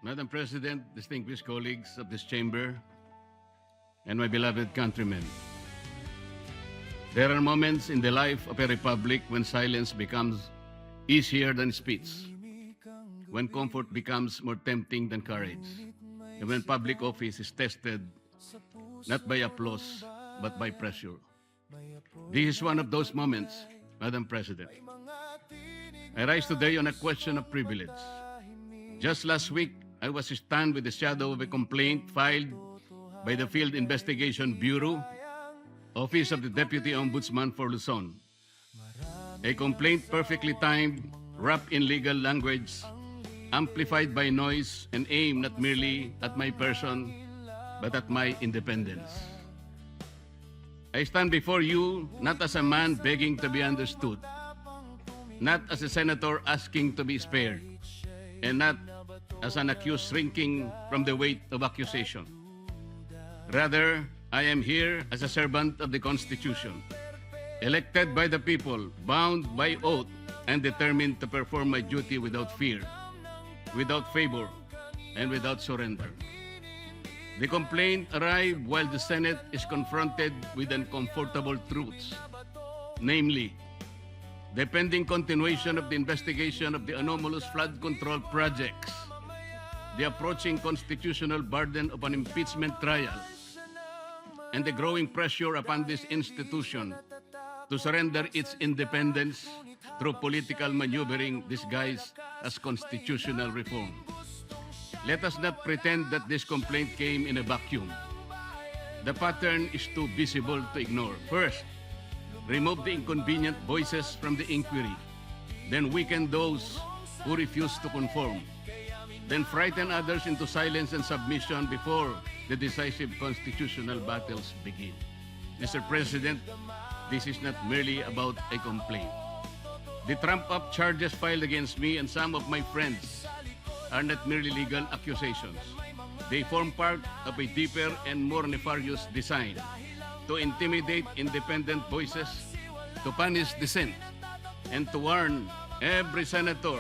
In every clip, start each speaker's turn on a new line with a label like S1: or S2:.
S1: Madam President, distinguished colleagues of this chamber, and my beloved countrymen, there are moments in the life of a republic when silence becomes easier than speech, when comfort becomes more tempting than courage, and when public office is tested not by applause but by pressure. This is one of those moments, Madam President. I rise today on a question of privilege. Just last week, I was stunned with the shadow of a complaint filed by the Field Investigation Bureau, Office of the Deputy Ombudsman for Luzon. A complaint perfectly timed, wrapped in legal language, amplified by noise, and aimed not merely at my person, but at my independence. I stand before you not as a man begging to be understood, not as a senator asking to be spared, and not as an accused shrinking from the weight of accusation. Rather, I am here as a servant of the Constitution, elected by the people, bound by oath, and determined to perform my duty without fear, without favor, and without surrender. The complaint arrived while the Senate is confronted with uncomfortable truths, namely, the pending continuation of the investigation of the anomalous flood control projects, the approaching constitutional burden of an impeachment trial, and the growing pressure upon this institution to surrender its independence through political maneuvering disguised as constitutional reform. Let us not pretend that this complaint came in a vacuum. The pattern is too visible to ignore. First, remove the inconvenient voices from the inquiry. Then weaken those who refuse to conform. Then frighten others into silence and submission before the decisive constitutional battles begin. Mr. President, this is not merely about a complaint. The trump-up charges filed against me and some of my friends are not merely legal accusations. They form part of a deeper and more nefarious design to intimidate independent voices, to punish dissent, and to warn every senator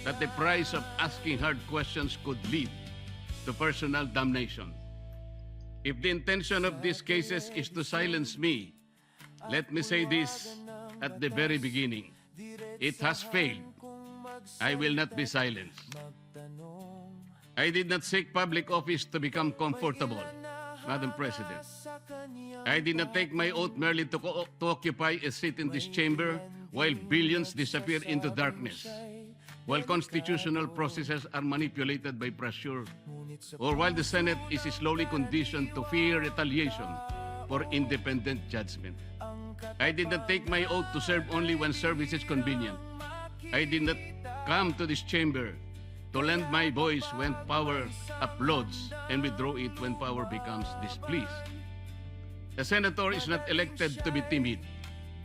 S1: that the price of asking hard questions could lead to personal damnation. If the intention of these cases is to silence me, let me say this at the very beginning. It has failed. I will not be silenced. I did not seek public office to become comfortable, Madam President. I did not take my oath merely to occupy a seat in this chamber while billions disappear into darkness, while constitutional processes are manipulated by pressure, or while the Senate is slowly conditioned to fear retaliation for independent judgment. I did not take my oath to serve only when service is convenient. I did not come to this chamber to lend my voice when power applauds and withdraw it when power becomes displeased. The senator is not elected to be timid.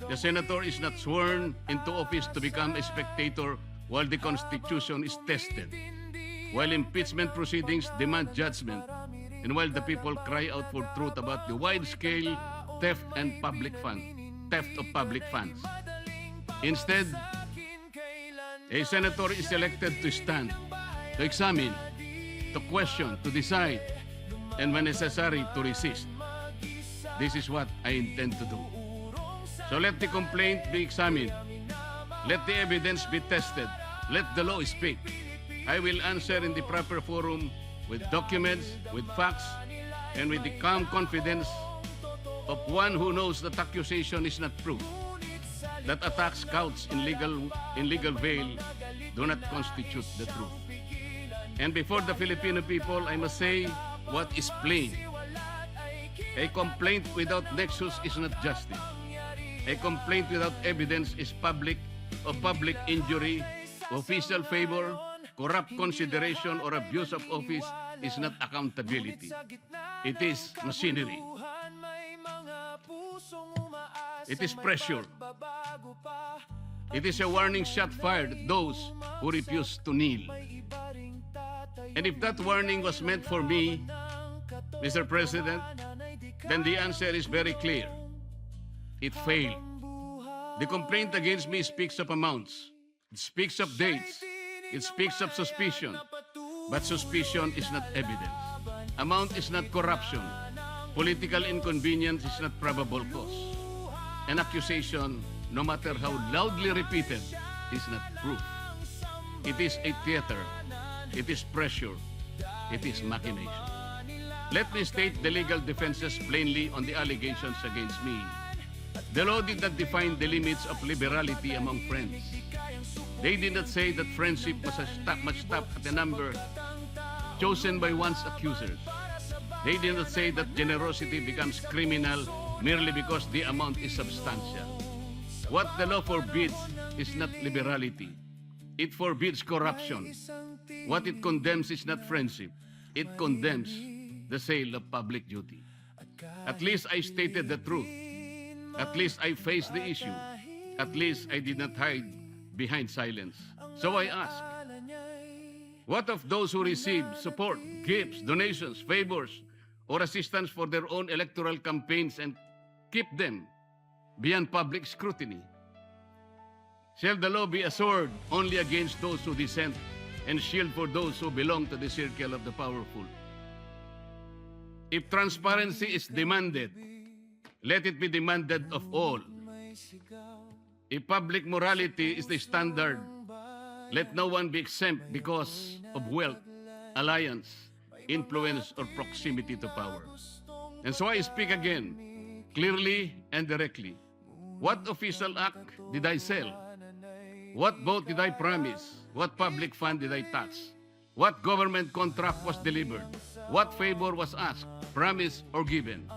S1: The senator is not sworn into office to become a spectator while the Constitution is tested, while impeachment proceedings demand judgment, and while the people cry out for truth about the wide-scale theft of public funds. Instead, a senator is elected to stand, to examine, to question, to decide, and when necessary, to resist. This is what I intend to do. So let the complaint be examined. Let the evidence be tested. Let the law speak. I will answer in the proper forum with documents, with facts, and with the calm confidence of one who knows that accusation is not proof, that attacks couched in legal veil do not constitute the truth. And before the Filipino people, I must say what is plain. A complaint without nexus is not justice. A complaint without evidence is public injury, official favor, corrupt consideration, or abuse of office is not accountability. It is machinery. It is pressure. It is a warning shot fired at those who refuse to kneel. And if that warning was meant for me, Mr. President, then the answer is very clear. It failed. The complaint against me speaks of amounts. It speaks of dates. It speaks of suspicion. But suspicion is not evidence. Amount is not corruption. Political inconvenience is not probable cause. An accusation, no matter how loudly repeated, is not proof. It is a theater. It is pressure. It is machination. Let me state the legal defenses plainly on the allegations against me. The law did not define the limits of liberality among friends. They did not say that friendship must stop at a number chosen by one's accusers. They did not say that generosity becomes criminal merely because the amount is substantial. What the law forbids is not liberality. It forbids corruption. What it condemns is not friendship. It condemns the sale of public duty. At least I stated the truth. At least I faced the issue. At least I did not hide behind silence. So I ask, what of those who receive support, gifts, donations, favors, or assistance for their own electoral campaigns and keep them beyond public scrutiny? Shall the law be a sword only against those who dissent and shield for those who belong to the circle of the powerful? If transparency is demanded, let it be demanded of all. If public morality is the standard, let no one be exempt because of wealth, alliance, influence, or proximity to power. And so I speak again, clearly and directly. What official act did I sell? What vote did I promise? What public fund did I touch? What government contract was delivered? What favor was asked, promised, or given?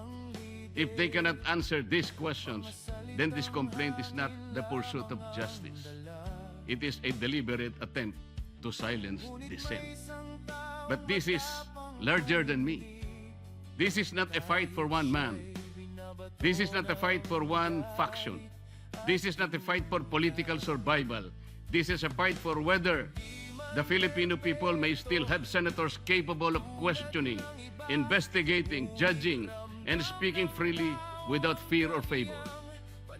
S1: If they cannot answer these questions, then this complaint is not the pursuit of justice. It is a deliberate attempt to silence dissent. But this is larger than me. This is not a fight for one man. This is not a fight for one faction. This is not a fight for political survival. This is a fight for whether the Filipino people may still have senators capable of questioning, investigating, judging, and speaking freely without fear or favor.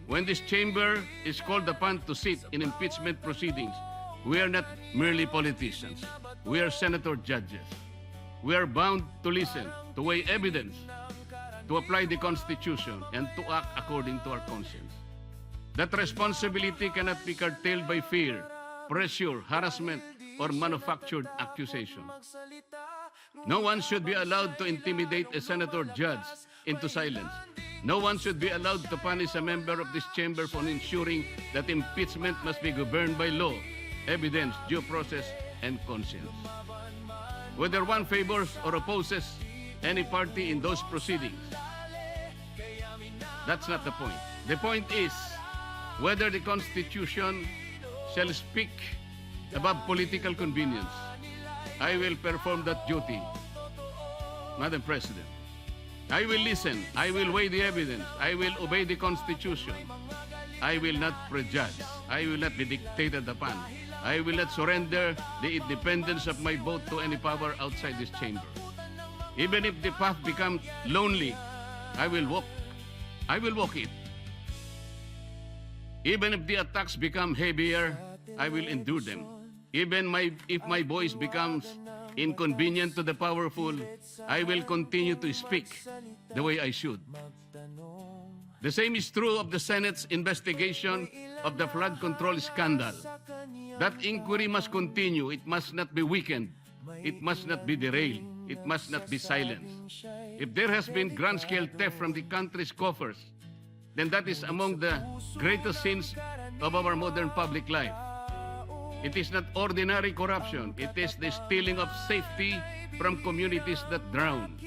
S1: When this chamber is called upon to sit in impeachment proceedings, we are not merely politicians. We are senator judges. We are bound to listen, to weigh evidence, to apply the Constitution, and to act according to our conscience. That responsibility cannot be curtailed by fear, pressure, harassment, or manufactured accusation. No one should be allowed to intimidate a senator judge into silence. No one should be allowed to punish a member of this chamber for ensuring that impeachment must be governed by law, evidence, due process, and conscience. Whether one favors or opposes any party in those proceedings, that's not the point. The point is whether the Constitution shall speak above political convenience. I will perform that duty, Madam President. I will listen. I will weigh the evidence. I will obey the Constitution. I will not prejudge. I will not be dictated upon. I will not surrender the independence of my vote to any power outside this chamber. Even if the path becomes lonely, I will walk. I will walk it. Even if the attacks become heavier, I will endure them. Even if my voice becomes inconvenient to the powerful, I will continue to speak the way I should. The same is true of the Senate's investigation of the flood control scandal. That inquiry must continue. It must not be weakened. It must not be derailed. It must not be silenced. If there has been grand-scale theft from the country's coffers, then that is among the greatest sins of our modern public life. It is not ordinary corruption. It is the stealing of safety from communities that drown.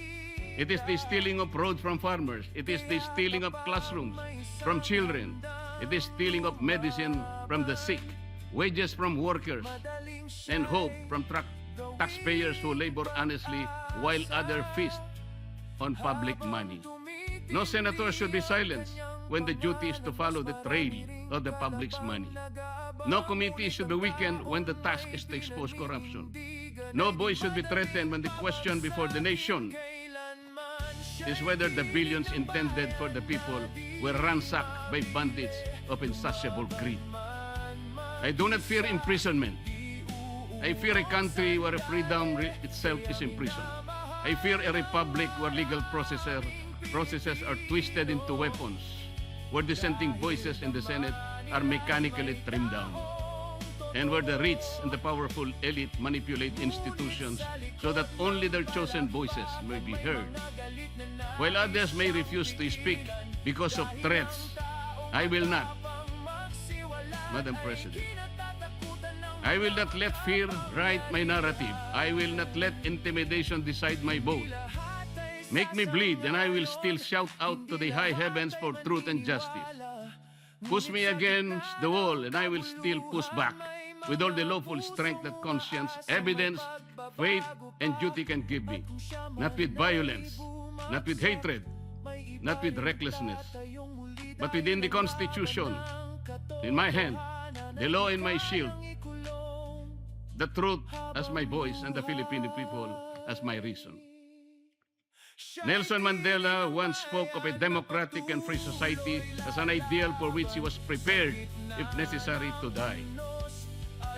S1: It is the stealing of roads from farmers. It is the stealing of classrooms from children. It is stealing of medicine from the sick, wages from workers, and hope from taxpayers who labor honestly while others feast on public money. No senator should be silenced when the duty is to follow the trail of the public's money. No committee should be weakened when the task is to expose corruption. No voice should be threatened when the question before the nation is whether the billions intended for the people were ransacked by bandits of insatiable greed. I do not fear imprisonment. I fear a country where freedom itself is imprisoned. I fear a republic where legal processes are twisted into weapons, where dissenting voices in the Senate are mechanically trimmed down, and where the rich and the powerful elite manipulate institutions so that only their chosen voices may be heard. While others may refuse to speak because of threats, I will not. Madam President, I will not let fear write my narrative. I will not let intimidation decide my vote. Make me bleed, and I will still shout out to the high heavens for truth and justice. Push me against the wall, and I will still push back with all the lawful strength that conscience, evidence, faith, and duty can give me. Not with violence, not with hatred, not with recklessness, but within the Constitution, in my hand, the law in my shield, the truth as my voice, and the Filipino people as my reason. Nelson Mandela once spoke of a democratic and free society as an ideal for which he was prepared, if necessary, to die.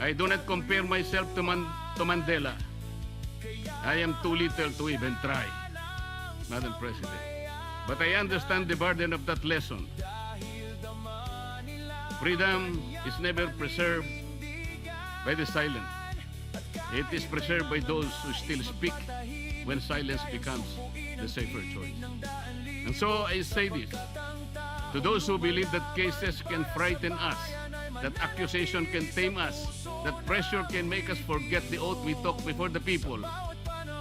S1: I do not compare myself to Mandela. I am too little to even try, Madam President. But I understand the burden of that lesson. Freedom is never preserved by the silent. It is preserved by those who still speak when silence becomes the safer choice. And so I say this, to those who believe that cases can frighten us, that accusation can tame us, that pressure can make us forget the oath we took before the people.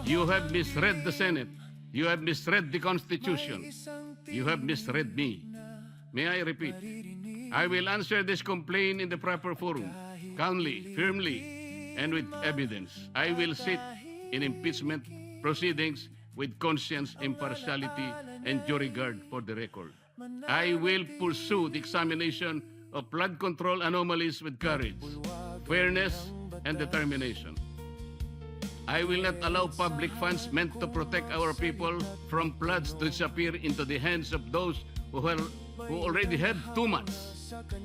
S1: You have misread the Senate. You have misread the Constitution. You have misread me. May I repeat? I will answer this complaint in the proper forum, calmly, firmly, and with evidence. I will sit in impeachment proceedings with conscience, impartiality, and due regard for the record. I will pursue the examination of flood control anomalies with courage, fairness, and determination. I will not allow public funds meant to protect our people from floods to disappear into the hands of those who already have too much.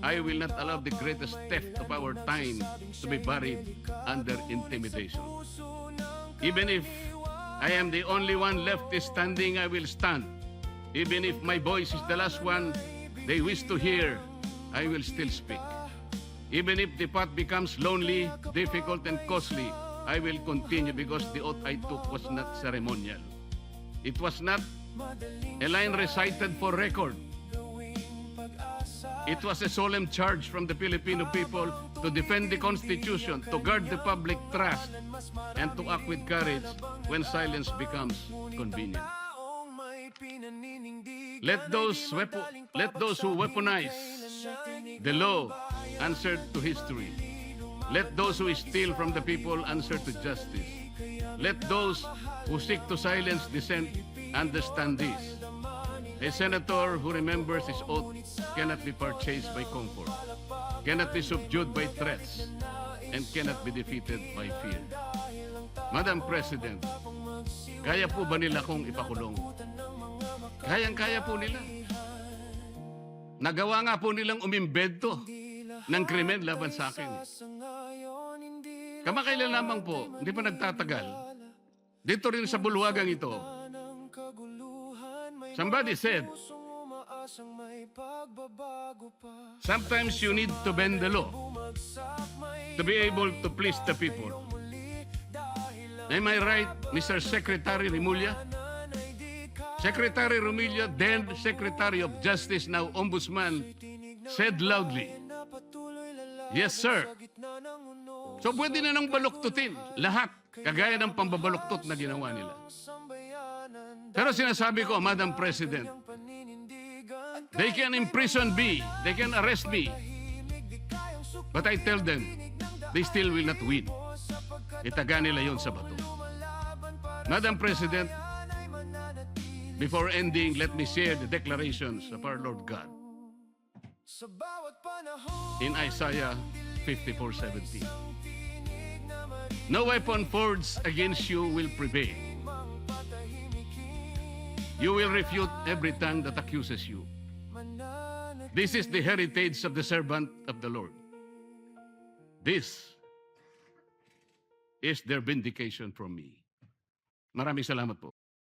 S1: I will not allow the greatest theft of our time to be buried under intimidation. Even if I am the only one left standing, I will stand. Even if my voice is the last one they wish to hear, I will still speak. Even if the path becomes lonely, difficult, and costly, I will continue because the oath I took was not ceremonial. It was not a line recited for record. It was a solemn charge from the Filipino people to defend the Constitution, to guard the public trust, and to act with courage when silence becomes convenient. Let those who weaponize the law answer to history. Let those who steal from the people answer to justice. Let those who seek to silence dissent understand this. A senator who remembers his oath cannot be purchased by comfort, cannot be subdued by threats, and cannot be defeated by fear. Madam President, kaya po ba nila kong ipakulong? Kayang-kaya po nila. Nagawa nga po nilang umimbento ng krimen laban sa akin. Kamakailan lamang po, hindi pa nagtatagal. Dito rin sa bulwagang ito, somebody said, sometimes you need to bend the law to be able to please the people. Am I right, Mr. Secretary Remulla? Secretary Remulla, then Secretary of Justice, now Ombudsman, said loudly, yes, sir. So pwede na nang baluktutin lahat, kagaya ng pambabaluktot na ginawa nila. Pero sinasabi ko, Madam President, they can imprison me, they can arrest me, but I tell them, they still will not win. Itaga nila yon sa bato. Madam President, before ending, let me share the declarations of our Lord God. In Isaiah 54:17, no weapon forged against you will prevail. You will refute every tongue that accuses you. This is the heritage of the servant of the Lord. This is their vindication from me. Maraming salamat po.